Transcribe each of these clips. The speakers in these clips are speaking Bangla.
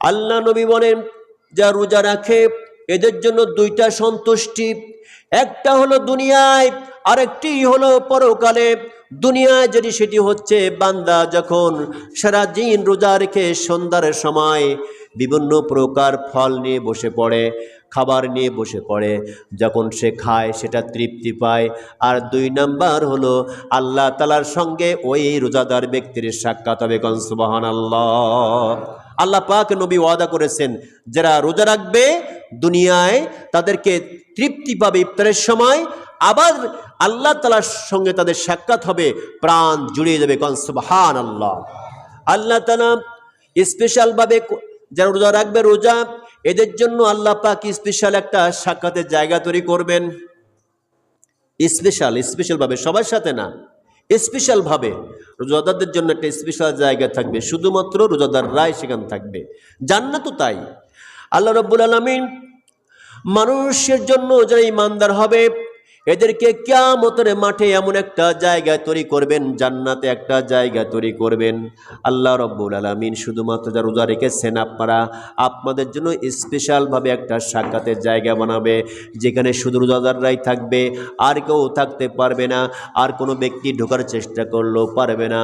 আল্লাহ নবী বলেন, যা রোজা রাখে এদের জন্য দুইটা সন্তুষ্টি, একটা হলো দুনিয়ায়, আরেকটি হলো পরকালে। দুনিয়ায় যেটি সেটি হচ্ছে বান্দা যখন সারা দিন রোজা রেখে সন্ধ্যার সময় বিভিন্ন প্রকার ফল নিয়ে বসে পড়ে, খাবার নিয়ে বসে পড়ে, যখন সে খায় সেটা তৃপ্তি পায়। আর দুই নাম্বার হলো আল্লাহ তাআলার সঙ্গে ওই রোজাদার ব্যক্তির সাক্ষাৎ হবে। কোন সুবহানাল্লাহ। আল্লাহ পাক নবী ওয়াদা করেছেন, যারা রোজা রাখবে দুনিয়ায় তাদেরকে তৃপ্তি পাবে ইফতারের সময়, আবার আল্লাহ তাআলার সঙ্গে তাদের সাক্ষাৎ হবে, প্রাণ জুড়িয়ে যাবে। কোন সুবহানাল্লাহ। আল্লাহ তাআলা স্পেশাল ভাবে যারা রোজা রাখবে, রোজা এদের জন্য আল্লাহ পাক স্পেশাল একটা সাক্ষাতের জায়গা তৈরি করবেন। স্পেশাল ভাবে, সবার সাথে না, স্পেশাল ভাবে রোজাদারদের জন্য একটা স্পেশাল জায়গা থাকবে, শুধুমাত্র রোজাদাররাই সেখানে থাকবে। জান্নাতও তাই। আল্লাহ রাব্বুল আলামিন মানুষের জন্য যারা ঈমানদার হবে এদেরকে কিয়ামতের মাঠে এমন একটা জায়গা তৈরি করবেন, জান্নাতে একটা জায়গা তৈরি করবেন। আল্লাহ রাব্বুল আলামিন শুধুমাত্র যারা রোজা রেখেছেন আপনারা, আপনাদের জন্য স্পেশালভাবে একটা সাক্ষাতের জায়গা বানাবে, যেখানে শুধু রোজাদাররাই থাকবে, আর কেউ থাকতে পারবে না, আর কোনো ব্যক্তি ঢোকার চেষ্টা করলেও পারবে না।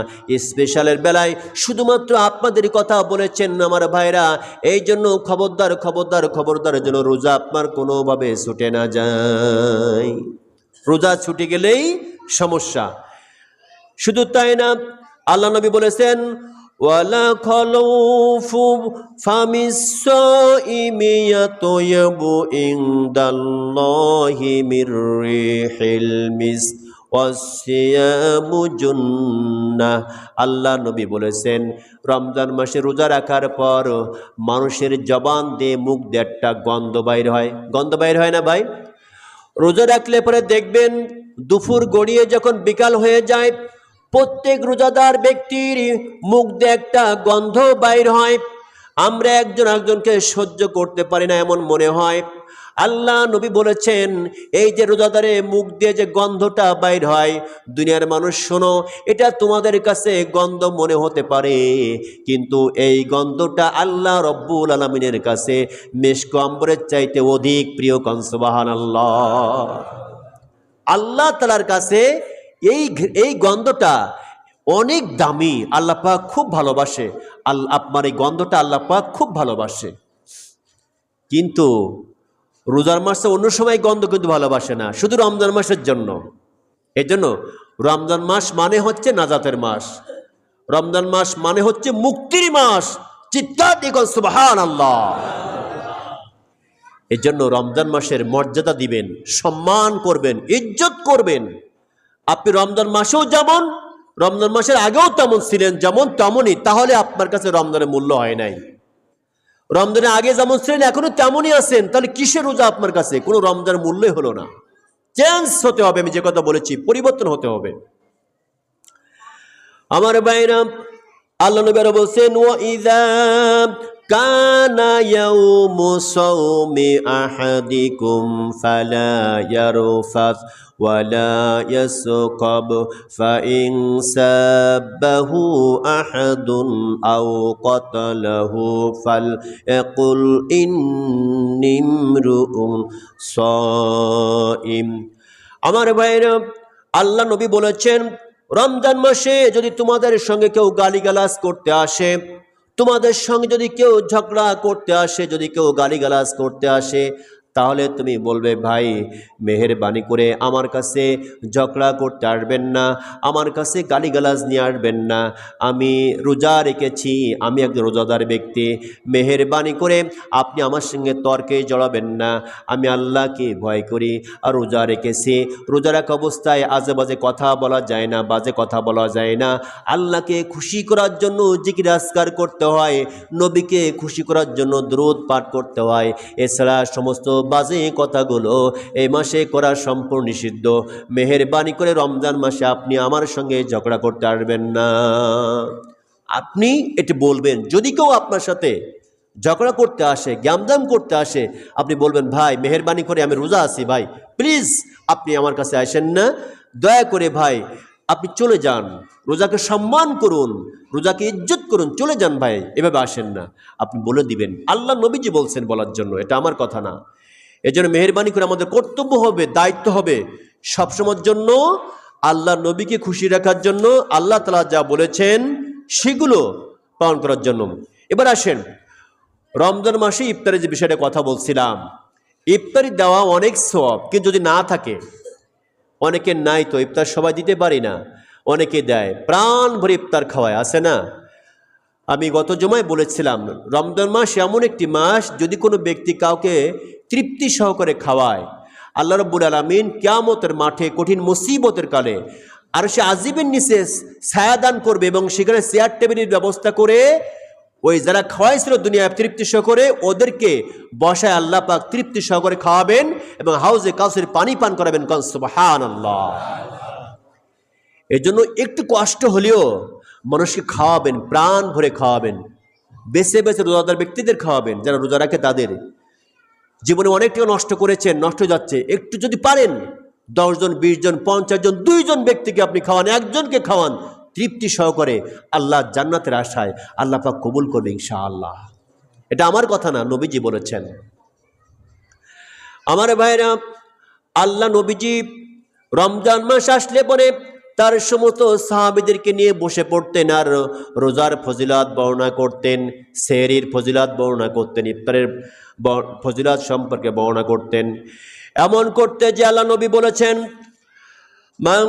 স্পেশালের বেলায় শুধুমাত্র আপনাদের কথা বলেছেন আমার ভাইরা, এই জন্য খবরদার যেন রোজা আপনার কোনোভাবে ছুটে না যায়। রোজা ছুটে গেলেই সমস্যা। শুধু তাই না, আল্লাহ নবী বলেছেন, ওয়ালা খালুফু ফামিস সাইমি ইয়াতয়াবু ইনদাল্লাহি মির রিহিল মিস ওয়াসিয়ামু জুন্নাহ। আল্লাহ নবী বলেছেন, রমজান মাসে রোজা রাখার পর মানুষের জবান দিয়ে, মুখ দিয়ে একটা গন্ধ বাইর হয়। গন্ধ বাইর হয় না ভাই? রোজা রাখলে পরে দেখবেন দুপুর গড়িয়ে যখন বিকাল হয়ে যায়, প্রত্যেক রোজাদার ব্যক্তির মুখ দিয়ে একটা গন্ধ বাইর হয়। আমরা একজন একজনকে সহ্য করতে পারি না এমন মনে হয়। আল্লাহ নবী বলেছেন, এই যে রোজাদারের মুখ দিয়ে যে গন্ধটা বাইর হয়, দুনিয়ার মানুষ শোনো, এটা তোমাদের কাছে গন্ধ মনে হতে পারে, কিন্তু এই গন্ধটা আল্লাহ রব্বুল আলামিনের কাছে মিশক আম্বরের চাইতে অধিক প্রিয়। কোন সুবহানাল্লাহ। আল্লাহ তাআলার কাছে এই গন্ধটা অনেক দামি। আল্লাহ পাক খুব ভালোবাসে। আপনার এই গন্ধটা আল্লাহ পাক খুব ভালোবাসে। কিন্তু রোজার মাসে অন্য সময় গন্ধ কিন্তু ভালোবাসে না, শুধু রমজান মাসের জন্য। এই জন্য রমজান মাস মানে হচ্ছে নাজাতের মাস, রমজান মাস মানে হচ্ছে মুক্তির মাস। চিৎকার দিয়ে বলুন সুবহানাল্লাহ। এই জন্য রমজান মাসের মর্যাদা দিবেন, সম্মান করবেন, ইজ্জত করবেন। আপনি রমজান মাসেও যেমন, রমজান মাসের আগেও তেমন ছিলেন, যেমন তেমনই, তাহলে আপনার কাছে রমজানের মূল্য হয় নাই। রমজানের আগে যেমন ছিলেন এখনো তেমনই আছেন, তাহলে কিসের রোজা আপনার কাছে? কোনো রমজানের মূল্যই হলো না। চেঞ্জ হতে হবে। আমি যে কথা বলেছি, পরিবর্তন হতে হবে। আমার ভাইরা, আল্লাহ নবী আরো বলছেন, ওয়া ইযা কানা ইয়াউমু সাওমি আহাদিকুম ফালা ইয়ারফাস ওয়ালা ইয়াসকাব ফাইন সাবাহু আহাদুন আও কাতালাহু ফালয়াকুল ইন্নী ইমরুউন সাইম। আমার ভাইরা, আল্লাহ নবী বলেছেন, রমজান মাসে যদি তোমাদের সঙ্গে কেউ গালিগালাজ করতে আসে, তোমাদের সঙ্গে যদি কেউ ঝগড়া করতে আসে, যদি কেউ গালিগালাজ করতে আসে, তাহলে তুমি বলবে, ভাই মেহেরবানি করে আমার কাছে ঝগড়া করতে আসবেন না, আমার কাছে গালিগালাজ নিয়ে আসবেন না। আমি রোজা রেখেছি, আমি একজন রোজাদার ব্যক্তি, মেহেরবানি করে আপনি আমার সঙ্গে তর্কে জড়াবেন না। আমি আল্লাহকে ভয় করি আর রোজা রেখেছি। রোজা রাখা অবস্থায় আজে বাজে কথা বলা যায় না, বাজে কথা বলা যায় না। আল্লাহকে খুশি করার জন্য জিকির আজকার করতে হয়, নবীকে খুশি করার জন্য দরুদ পাঠ করতে হয়। এছাড়া সমস্ত বাজে কথাগুলো এই মাসে করা সম্পূর্ণ নিষিদ্ধ। মেহেরবানি করে রমজান মাসে আপনি আমার সঙ্গে ঝগড়া করতে আসবেন না। আপনি এটা বলবেন। যদি কেউ আপনার সাথে ঝগড়া করতে আসে, গ্যামজাম করতে আসে, আপনি বলবেন, ভাই মেহেরবানি করে আমি রোজা আছি, ভাই প্লিজ আপনি আমার কাছে আসেন না, দয়া করে ভাই আপনি চলে যান, রোজাকে সম্মান করুন, রোজাকে ইজ্জত করুন, চলে যান ভাই, এভাবে আসেন না। আপনি বলে দিবেন, আল্লাহ নবীজি বলছেন বলার জন্য, এটা আমার কথা না। এজন্য মেহেরবানি করে আমাদের কর্তব্য হবে, দায়িত্ব হবে সবসময়ের জন্য আল্লাহ নবীকে খুশি রাখার জন্য, আল্লাহ তাআলা যা বলেছেন সেগুলো পালন করার জন্য। এবার আসেন রমজান মাসে ইফতারের যে বিষয়টা কথা বলছিলাম, ইফতারি দেওয়া অনেক সওয়াব, কিন্তু যদি না থাকে, অনেকের নাই তো, ইফতার সবাই দিতে পারি না, অনেকে দেয়, প্রাণ ভরে ইফতার খাওয়ায়, আছে না? আমি গত জমায় বলেছিলাম রমজান মাস এমন একটি মাস, যদি কোনো ব্যক্তি কাউকে তৃপ্তি সহকারে খাওয়ায়, আল্লাহ রাব্বুল আলামিন কিয়ামতের মাঠে কঠিন মুসিবতের কালে আর সে আজিবের নিচে ছায়াদান করবে, এবং সেখানে চেয়ার টেবিলের ব্যবস্থা করে ওই যারা খাওয়াইছিল দুনিয়ায় তৃপ্তি সহকারে, ওদেরকে বসায় আল্লাহ পাক তৃপ্তি সহকারে খাওয়াবেন এবং হাউজে কাউসারের পানি পান করাবেন। সুবহানাল্লাহ। এই জন্য একটু কষ্ট হলেও মানুষকে খাওয়াবেন, প্রাণ ভরে খাওয়াবেন, বেছে বেছে রোজাদার ব্যক্তিদের খাওয়াবেন, যারা রোজা রাখে তাদের। জীবনে অনেক টাকা নষ্ট করেছেন, নষ্ট যাচ্ছে, একটু যদি পারেন 10 জন, 20 জন, 50 জন, 2 জন ব্যক্তিকে আপনি খাওয়ান, একজনকে খাওয়ান তৃপ্তি সহকারে, আল্লাহ জান্নাতের আশায়, আল্লাহ পাক কবুল করবে ইনশাআল্লাহ। এটা আমার কথা না, নবীজি বলেছেন। আমার ভাইরা, আল্লাহ নবীজি রমজান মাস আসলে পরে তার সমস্ত সাহাবীদেরকে নিয়ে বসে পড়তেন আর রোজার ফজিলত বর্ণনা করতেন, সেহরির ফজিলত বর্ণনা করতেন, ইফতারের ফজিলত সম্পর্কে বর্ণনা করতেন। এমন করতে যে আল্লাহ নবী বলেছেন, মান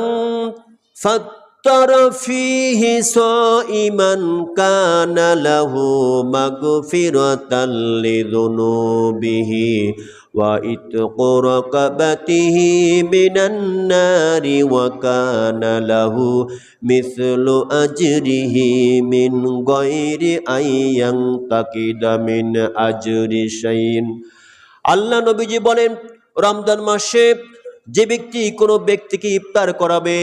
ফাত্তারা ফীহি সাইমান কানা লাহু মাগফিরাতাল লিযুনুবিহি ওয়া ইতকু রাকাবাতিহি মিনান নারি ওয়া কানা লাহু মিসলু আজরিহি মিন গায়রি আইয়ান তাকিদা মিন আজরি শাইইন। আল্লাহ নবীজি বলেন, রমজান মাসে যে ব্যক্তি কোনো ব্যক্তিকে ইফতার করাবে,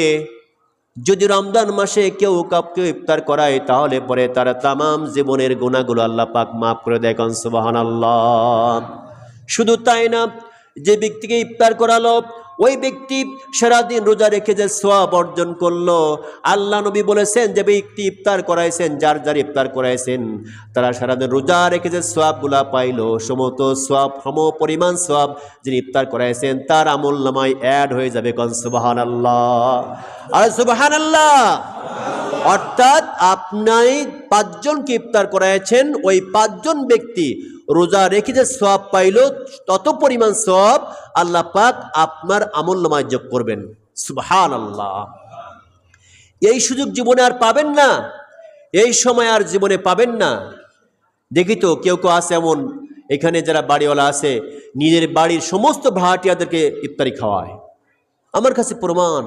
যদি রমজান মাসে কেউ কাউকে ইফতার করায়, তাহলে পরে তার তামাম জীবনের গুনাহগুলো আল্লাহ পাক মাফ করে দেয়। সুবহানাল্লাহ। শুধু তাই না, যে ব্যক্তিকে ইফতার করালো, ওই ব্যক্তি সারাদিন রোজা রেখে যে সওয়াব অর্জন করলো, আল্লাহ নবী বলেছেন যে ব্যক্তি ইফতার করাইছেন, যার যার ইফতার করাইছেন, তারা সারাদিন রোজা রেখে যে সওয়াবগুলা পাইলো, সমস্ত সওয়াব, সম পরিমাণ সওয়াব যিনি ইফতার করাইছেন তার আমল নামায় অ্যাড হয়ে যাবে। সুবহানাল্লাহ আর সুবহানাল্লাহ। অর্থাৎ আপনি 5 জনকে ইফতার করাইছেন, ওই 5 জন ব্যক্তি রোজা রেখে যে সওয়াব পাইল, তত পরিমাণ সওয়াব আল্লাহ পাক আপনার আমলনামায় যোগ করবেন। সুবহানাল্লাহ। এই সুযোগ জীবনে আর পাবেন না, এই সময় আর জীবনে পাবেন না। দেখি তো কেউ কেউ আছে এমন, এখানে যারা বাড়িওয়ালা আছে, নিজের বাড়ির সমস্ত ভাড়াটিয়াদেরকে ইফতারি খাওয়ায়। আমার কাছে প্রমাণ।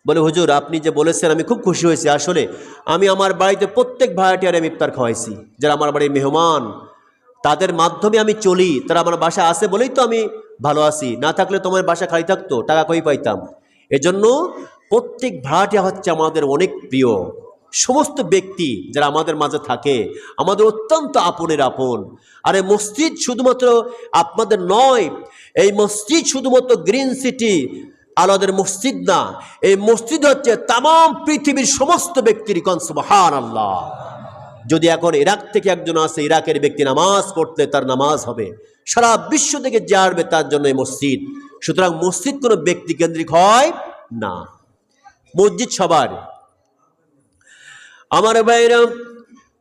বলে, হুজুর আপনি যে বলেছেন আমি খুব খুশি হয়েছি, আসলে আমি আমার বাড়িতে প্রত্যেক ভাড়াটিয়ারে আমি ইফতার খাওয়াইছি, যারা আমার বাড়ির মেহমান, তাদের মাধ্যমে আমি চলি, তারা আমার বাসা আছে বলেই তো আমি ভালো আছি, না থাকলে তোমার বাসা খালি থাকতো, টাকা কই পাইতাম। এজন্য প্রত্যেক ভাড়াটিয়া হচ্ছে আমাদের অনেক প্রিয়। সমস্ত ব্যক্তি যারা আমাদের মাঝে থাকে আমাদের অত্যন্ত আপনের আপন। আর এই মসজিদ শুধুমাত্র আপনাদের নয়, এই মসজিদ শুধুমাত্র গ্রিন সিটি আলাদের মসজিদ না, এই মসজিদ হচ্ছে তামাম পৃথিবীর সমস্ত ব্যক্তির। সুবহানাল্লাহ। যদি এখন ইরাক থেকে একজন আসে, ইরাকের ব্যক্তি নামাজ পড়তে তার নামাজ হবে, সারা বিশ্ব থেকে যে আসবে তার জন্য এই মসজিদ। সুতরাং মসজিদ কোনো ব্যক্তি কেন্দ্রিক হয় না, মসজিদ সবার। আমার ভাইরা,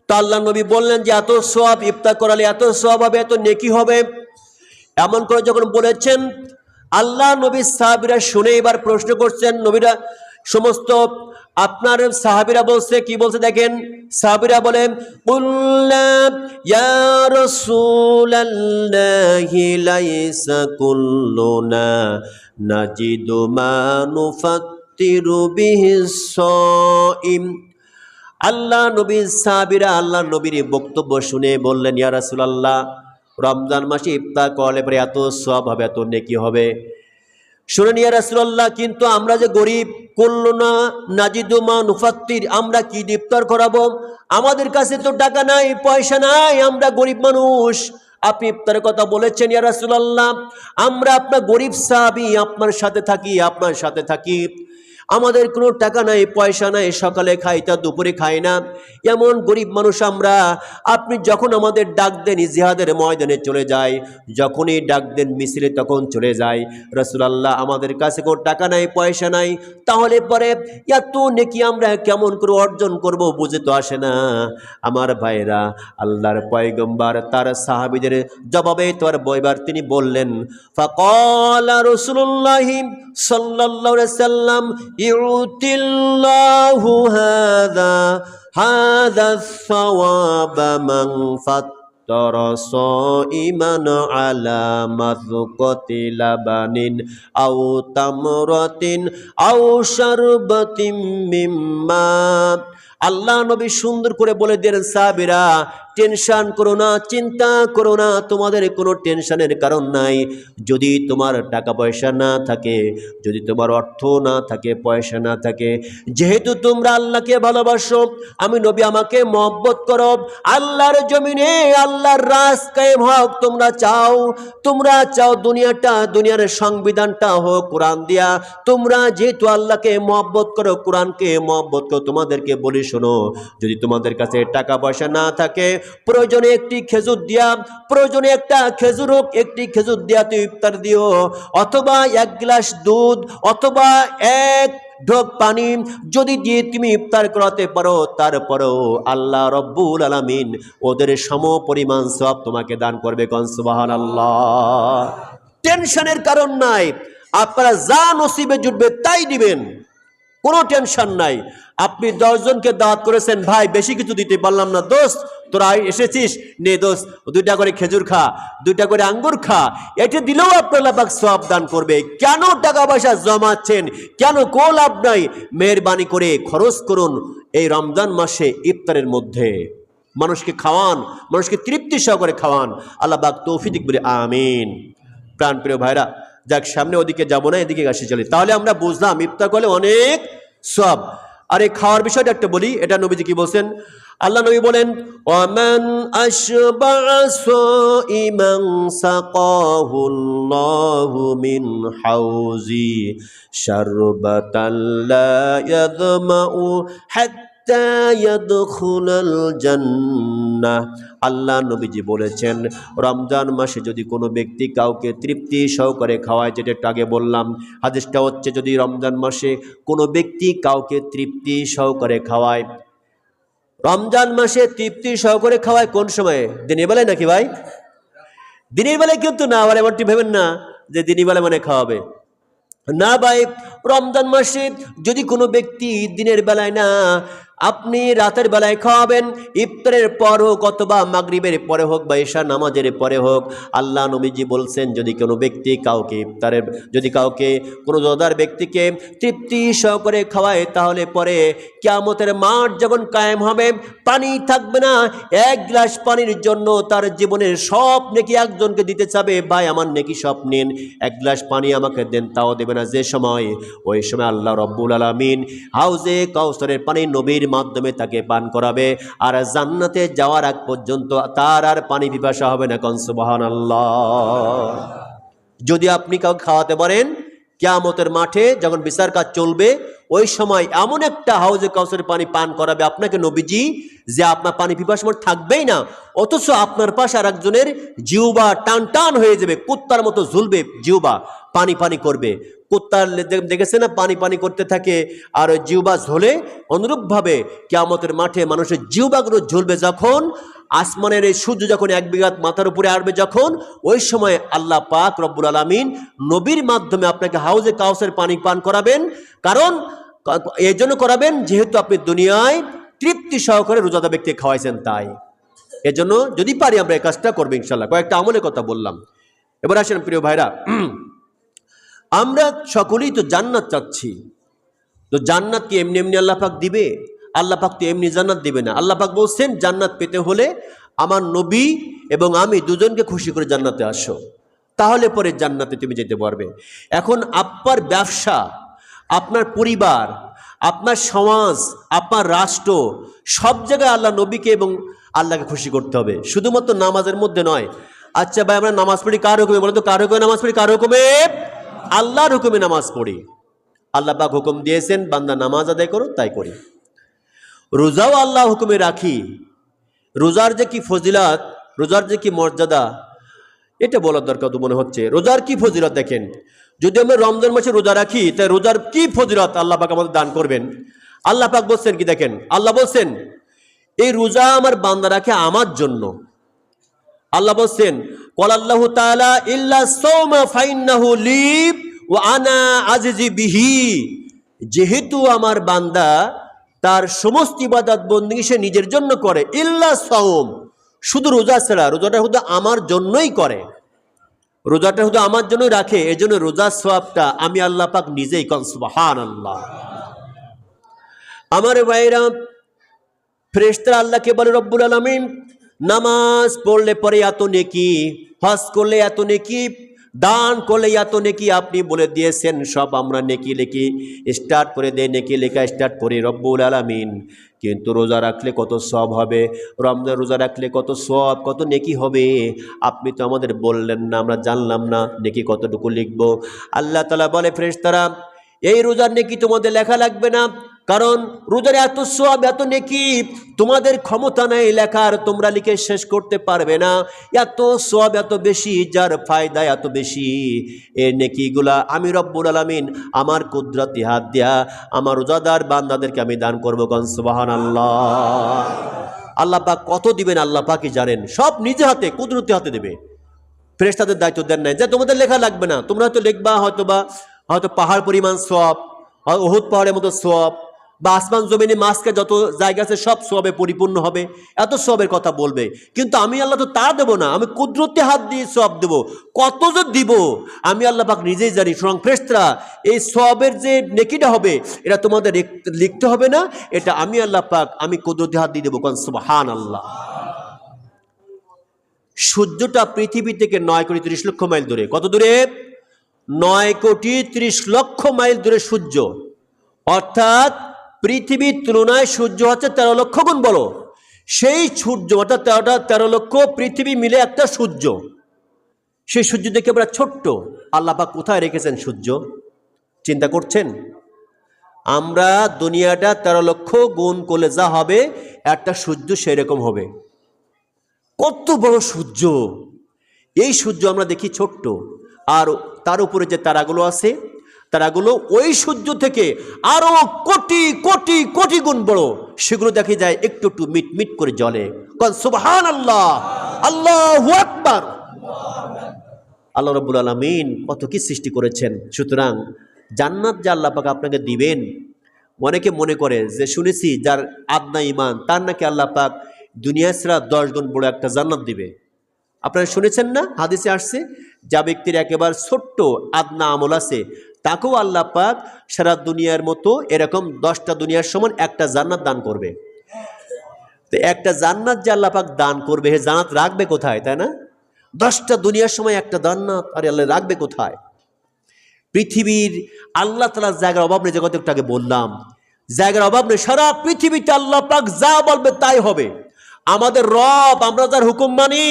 তো আল্লাহ নবী বললেন যে এত সওয়াব, ইফতার করালে এত সওয়াব হবে, এত নেকি হবে। এমন করে যখন বলেছেন, আল্লাহ নবীর সাহাবীরা শুনে এবার প্রশ্ন করছেন। নবীরা সমস্ত আপনার সাহাবীরা বলছে, কি বলছে দেখেন, সাহাবীরা বলেন, কুল্লা ইয়া রাসূলাল্লাহি লাইসা কুল্লুনা নাজিদু মা নুফাত্তিরু বিহিস সাইম। আল্লাহ নবীর সাহাবীরা আল্লাহ নবীর বক্তব্য শুনে বললেন, ইয়া রাসূলুল্লাহ, রমজান মাসে ইফতার করলে পরে এত সওয়াব হবে, এত নেকি হবে। শুনেন ইয়া রাসূলুল্লাহ, কিন্তু আমরা যে গরিব, কুল্লুনা নাজিদু মা নুফাত্তির, আমরা কি ইফতার করাবো? আমাদের কাছে তো টাকা নাই, পয়সা নাই, আমরা গরিব মানুষ। আপনি ইফতারের কথা বলেছেন ইয়া রাসূলুল্লাহ, আমরা আপনার গরিব সাহাবী, আপনার সাথে থাকি, আপনার সাথে থাকি। আমাদের কোনো টাকা নাই, পয়সা নাই, সকালে খাই তা দুপুরে খাই না, এমন গরিব মানুষ আমরা। আপনি যখন আমাদের ডাক দেন জিহাদের ময়দানে চলে যাই, যখনই ডাক দেন মিছিলে তখন চলে যাই। রাসূলুল্লাহ আমাদের কাছে কোনো টাকা নাই, পয়সা নাই, তাহলে পরে এত নেকি আমরা কেমন করে অর্জন করব বুঝে তো আসে না। আমার ভাইরা, আল্লাহর পয়গম্বর তার সাহাবীদের জবাবে তোর বইবার তিনি বললেন, ফাকালা রাসূলুল্লাহ সাল্লাল্লাহু আলাইহি সাল্লাম ইউতিল্লাহু হাযা সাওয়াবা মান ফাত্তারা সাইমান আলা মাযকাতি লাবানিন আও তামরাতিন আও শারবাতিন মিম্মা। আল্লাহ নবী সুন্দর করে বলে দিলেন, সাহাবীরা টেনশন করো না, চিন্তা করো না, তোমাদের কোনো টেনশনের কারণ নাই। যদি তোমার টাকা পয়সা না থাকে, যদি তোমার অর্থ না থাকে, পয়সা না থাকে, যেহেতু তোমরা আল্লাহকে ভালোবাসো, আমি নবী আমাকে মহব্বত করো, আল্লাহর জমিনে আল্লাহর রাজ কায়েম হোক তোমরা চাও দুনিয়ার সংবিধানটা হোক কোরআন দিয়া। তোমরা যেহেতু আল্লাহকে মহব্বত করো, কোরআনকে মহব্বত করো, তোমাদেরকে বলি শোনো, যদি তোমাদের কাছে টাকা পয়সা না থাকে, প্রয়োজনে একটি খেজুর দিয়া, প্রয়োজনে একটা খেজুর হোক, একটি খেজুর দিয়া তুমি ইফতার দিও, অথবা এক গ্লাস দুধ, অথবা এক ঢোক পানি যদি দিয়ে তুমি ইফতার করাতে পারো, তারপরেও আল্লাহ রব্বুল আলামিন ওদের সম পরিমাণ সওয়াব তোমাকে দান করবে। কোন সুবহানাল্লাহ। টেনশনের কারণ নাই, আপনারা যা নসিবে জুটবে তাই দিবেন, কোনো টেনশন নাই। আপনি 10 জনকে দাওয়াত করেছেন, ভাই বেশি কিছু দিতে পারলাম না, দোস্ত তোরা এসেছিস, নে দোস্ত 2টা করে খেজুর খা, 2টা করে আঙ্গুর খা, এটা দিলেও আপনার আল্লাহ পাক সওয়াব দান করবে। কেন টাকা পয়সা জমাচ্ছেন, কেন? কোন লাভ নাই, মেহেরবানি করে খরচ করুন এই রমজান মাসে ইফতারের মধ্যে। মানুষকে খাওয়ান, মানুষকে তৃপ্তি সহকারে খাওয়ান। আল্লাহ পাক তৌফিক বলে আমিন। প্রাণ প্রিয় ভাইরা, যাক সামনে ওদিকে যাবো না, এদিকে আসি চলি। তাহলে আমরা বুঝলাম ইফতার করলে অনেক সওয়াব। আর এই খাওয়ার বিষয়টা একটা বলি, এটা নবীজি কি বলছেন? আল্লাহ নবী বলেন, ওয়ামান আশবা'a সাইমান সাকাহুল্লাহু মিন হাউজি শারবাতাল লা ইয়াদমাউ হাত্তা ইয়াদখুলাল জান্নাহ। আল্লাহ নবীজি বলেছেন, রমজান মাসে যদি কোনো ব্যক্তি কাউকে তৃপ্তি সহকারে খাওয়ায়, যেটা একটু আগে বললাম, হাদিসটা হচ্ছে যদি রমজান মাসে কোনো ব্যক্তি কাউকে তৃপ্তি সহকারে খাওয়ায়, রমজান মাসে তৃপ্তি সহকারে খাওয়ায় কোন সময়ে? দিনের বেলায় নাকি ভাই? দিনের বেলায় কিন্তু না, আবার এমনটি ভেবেন না যে দিনের বেলায় মানে খাওয়াবে না ভাই। রমজান মাসে যদি কোনো ব্যক্তি দিনের বেলায় না, আপনি রাতের বেলায় খাওয়াবেন, ইফতারের পর হোক অথবা মাগরিবের পরে হোক বা ঈশা নামাজের পরে হোক। আল্লাহ নবীজি বলছেন, যদি কোনো ব্যক্তি কাউকে ইফতারের, যদি কাউকে কোনো রোজাদার ব্যক্তিকে তৃপ্তি সহকারে খাওয়ায়, তাহলে পরে কিয়ামতের মাঠ যখন কায়েম হবে, পানি থাকবে না। 1 গ্লাস পানির জন্য তার জীবনের সব নেকি একজনকে দিতে চাবে, ভাই আমার নেকি সব নিন, 1 গ্লাস পানি আমাকে দেন, তাও দেবে না। যে সময়, ওই সময় আল্লাহ রব্বুল আলামিন হাউজে কাউসারের পানি নবীর মাধ্যমে তাকে পান করাবে, আর জান্নাতে যাওয়ার আগ পর্যন্ত তার আর পানি পিপাসা হবে না। কোন সুবহানাল্লাহ। যদি আপনি কাউকে খাওয়াতে পারেন, কিয়ামতের মাঠে যখন বিচার কাজ চলবে, ওই সময় এমন একটা হাউজে কাউসারের পানি পান করাবে আপনাকে নবীজি, যে আপনার পানি পিপাসা থাকবেই না, অথচ আপনার পাশে আর একজনের জিহ্বা টান টান হয়ে যাবে, কুত্তার মতো ঝুলবে জিহ্বা, পানি পানি করবে। কুত্তার দেখেছে না, পানি পানি করতে থাকে আর ওই জিহ্বা ঝোলে, অনুরূপভাবে কিয়ামতের মাঠে মানুষের জিহ্বাগুলো ঝুলবে যখন আসমানের এই সূর্য যখন 1 বিঘাত মাথার উপরে আসবে, যখন ওই সময় আল্লাহ পাক রব্বুল আলামিন নবীর মাধ্যমে আপনাকে হাউজে কাউসার পানি পান করাবেন। কারণ এই জন্য করাবেন, যেহেতু আপনি দুনিয়ায় তৃপ্তি সহকারে রোজাদার ব্যক্তিকে খাওয়াইছেন, তাই এজন্য যদি পারি আমরা এই কাজটা করবো ইনশাল্লাহ। কয়েকটা আমলের কথা বললাম। এবার আসেন প্রিয় ভাইরা, আমরা সকলেই তো জান্নাত চাচ্ছি, তো জান্নাত কি এমনি এমনি আল্লাহ পাক দিবে? আল্লাহ পাক তো এমনি জান্নাত দিবে না। আল্লাহ পাক বলছেন, জান্নাত পেতে হলে আমার নবী এবং আমি দুজনকে খুশি করে জান্নাতে আসো, তাহলে পরে জান্নাতে তুমি যেতে পারবে। এখন আপনার ব্যবসা, আপনার পরিবার, আপনার সমাজ, আপনার রাষ্ট্র, সব জায়গায় আল্লাহ নবীকে এবং আল্লাহকে খুশি করতে হবে, শুধুমাত্র নামাজের মধ্যে নয়। আচ্ছা ভাই, আমরা নামাজ পড়ি কার হুকুমে? বলো তো, কার হুকুমে নামাজ পড়ি? কার হুকুমে? আল্লাহর হুকুমে নামাজ পড়ি। আল্লাহ পাক হুকুম দিয়েছেন বান্দা নামাজ আদায় করো, তাই করি। রোজাও আল্লাহ হুকুমে রাখি। রোজার যে কি ফজিলত, রোজার যে কি মর্যাদা, এটা বলার দরকার তো মনে হচ্ছে। রোজার কি ফজিলত দেখেন, যদি আমরা রমজান মাসে রোজা রাখি তাই রোজার কি ফজিলত আল্লাহ পাক আমাদের দান করবেন। আল্লাহ পাক বলছেন কি দেখেন, আল্লাহ বলছেন এই রোজা আমার বান্দা রাখে আমার জন্য। আল্লাহ বলছেন ক্বালাল্লাহু তাআলা ইল্লা সাওমা ফাইন্নাহু লি ওয়া আনা আজিজি বিহি। যেহেতু আমার বান্দা তার সমস্ত ইবাদত বন্দেগী সে নিজের জন্য করে, ইল্লা সাওম, শুধু রোজা ছাড়া, রোজাটা শুধু আমার জন্যই করে, রোজাটা শুধু আমার জন্যই রাখে, এই জন্য রোজার সওয়াবটা আমি আল্লাহ পাক নিজেই করেন। সুবহানাল্লাহ। আমার ভাইরা, ফেরেশতারা আল্লাহকে বলে রব্বুল আলামিন নামাজ পড়লে পরে এত নেকি, হজ করলে এত নেকি, দান করলে এত নেকি, আপনি বলে দিয়েছেন সব আমরা নেকি লেখি স্টার্ট করে দেয়, নেকি লেখা স্টার্ট করি রব্বুল আলামিন। কিন্তু রোজা রাখলে কত সওয়াব হবে, রমজান রোজা রাখলে কত সওয়াব কত নেকি হবে, আপনি তো আমাদের বললেন না, আমরা জানলাম না নেকি কতটুকু লিখব। আল্লাহ তাআলা বলে ফেরেশতারা এই রোজার নেকি তোমাদের লেখা লাগবে না, কারণ রোজার এত সওয়াব এত নেকি তোমাদের ক্ষমতা নেই লেখার, তোমরা লিখে শেষ করতে পারবে না। এত সওয়াব এত বেশি, যার ফায়দা এত বেশি, এই নেকিগুলা আমি রব্বুল আলামিন আমার কুদরতি হাত দিয়া আমার রোজাদার বান্দাদেরকে আমি দান করব। কোন সুবহানাল্লাহ। আল্লাহ পাক কত দিবেন আল্লাহ পাকই জানেন, সব নিজে হাতে কুদরতি হাতে দেবে। ফেরেশতাদের দায়িত্ব দেন নাই যে তোমাদের লেখা লাগবে না, তোমরা হয়তো লিখবা, হয়তো পাহাড় পরিমাণ সওয়াব, উহুদ পাহাড়ের মতো সওয়াব, বা আসমান জমিনে মাঝকে যত জায়গা আছে সব সওয়াবে পরিপূর্ণ হবে, এত সওয়াবের কথা বলবে। কিন্তু আমি আল্লাহ তো তা দেবো না, আমি কুদরতি হাত দিয়ে সওয়াব দেবো। কত যে দিব আমি আল্লাহ পাক নিজেই জানি। সুতরাং ফেরেশতারা এই সওয়াবের যে নেকিটা হবে এটা তোমাদের লিখতে হবে না, এটা আমি আল্লাহ পাক আমি কুদরতি হাত দিয়ে দেবো। কোন সুবহানাল্লাহ। সূর্যটা পৃথিবী থেকে 9,30,00,000 মাইল দূরে। কত দূরে? 9,30,00,000 মাইল দূরে সূর্য। অর্থাৎ পৃথিবীর তুলনায় সূর্য হচ্ছে 13 লক্ষ গুণ বড়। সেই সূর্য অর্থাৎ 13 লক্ষ পৃথিবী মিলে একটা সূর্য। সেই সূর্য দেখে আমরা ছোট্ট, আল্লাহ পাক কোথায় রেখেছেন সূর্য? চিন্তা করছেন? আমরা দুনিয়াটা 13 লক্ষ গুণ করলে যা হবে একটা সূর্য সেরকম হবে। কত বড় সূর্য! এই সূর্য আমরা দেখি ছোট্ট, আর তার উপরে যে তারাগুলো আছে তারাগুলো ওই সূর্য থেকে আরো কোটি কোটি কোটি গুণ বড়। সেগুলো দেখা যায় একটু একটু মিটমিট করে জ্বলে। সুবহানাল্লাহ, আল্লাহু আকবার। আল্লাহ রাব্বুল আলামিন কত কি সৃষ্টি করেছেন। সুতরাং জান্নাত যে আল্লাহ পাক আপনাকে দিবেন, অনেকে মনে করে যে শুনেছি যার আদনা ঈমান তার নাকি আল্লাহ পাক দুনিয়া ছাড়া 10 গুণ বড় একটা জান্নাত দিবে। আপনারা শুনেছেন না? হাদিসে আসছে যা ব্যক্তির একেবারে ছোট্ট আদনা আমল আছে তাকেও আল্লাহ পাক সারা দুনিয়ার মতো এরকম 10টা দুনিয়ার সমান একটা জান্নাত দান করবে। তো একটা জান্নাত যে আল্লাহ পাক দান করবে, হে জান্নাত রাখবে কোথায়, তাই না? 10টা দুনিয়ার সময় একটা জান্নাত, আরে আল্লাহ রাখবে কোথায়? পৃথিবীর আল্লাহ তাআলার জায়গার অভাব নেই। যে কথা একটু আগে বললাম, জায়গার অভাব নেই। সারা পৃথিবীতে আল্লাহ পাক যা বলবে তাই হবে। আমাদের রব, আমরা যার হুকুম মানি,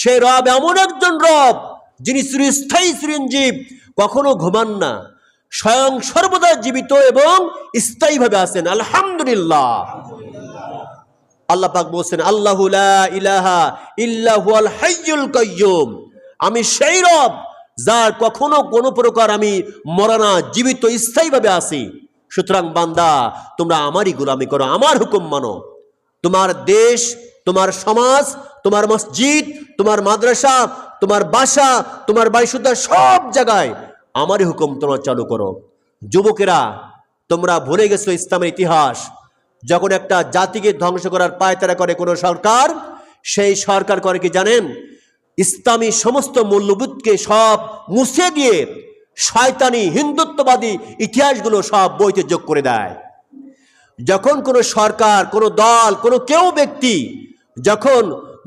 সেই রব এমন একজন রব যিনি চিরস্থায়ী চিরঞ্জীব, কখনো ঘুমান না, স্বয়ং সর্বদা জীবিত এবং স্থায়ীভাবে আছেন। আলহামদুলিল্লাহ। আল্লাহ পাক বলছেন আল্লাহু লা ইলাহা ইল্লা হুয়াল হাইয়ুল কাইয়্যুম, আমি সেই রব যার কখনো কোনো প্রকার আমি মরা না, জীবিত স্থায়ীভাবে আছি। সুতরাং বান্দা তোমরা আমারই গোলামি করো, আমার হুকুম মানো। তোমার দেশ, তোমার সমাজ, তোমার মসজিদ, তোমার মাদ্রাসা, তোমার বাসা, তোমার বাড়িসুদ্ধা সব জায়গায় আমারই হুকুম তোমরা চালু করো। যুবকেরা, তোমরা ভুলে গেছো ইসলামের ইতিহাস। যখন একটা জাতিকে ধ্বংস করার পায়তারা করে কোনো সরকার, সেই সরকার করে কি জানেন? ইসলামী সমস্ত মূল্যবোধকে সব মুছে দিয়ে শয়তানি হিন্দুত্ববাদী ইতিহাসগুলো সব বইতে যোগ করে দেয়। যখন কোনো সরকার, কোনো দল, কোনো কেউ ব্যক্তি যখন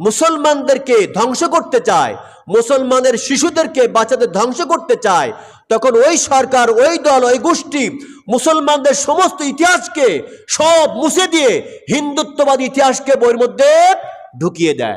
মুসলমানদেরকে ধ্বংস করতে চায়, মুসলমানের শিশুদেরকে বাচ্চাদের ধ্বংস করতে চায়, তখন ওই সরকার, ওই দল, ওই গোষ্ঠী মুসলমানদের সমস্ত ইতিহাসকে সব মুছে দিয়ে হিন্দুত্ববাদী ইতিহাসকে বইয়ের মধ্যে ঢুকিয়ে দেয়।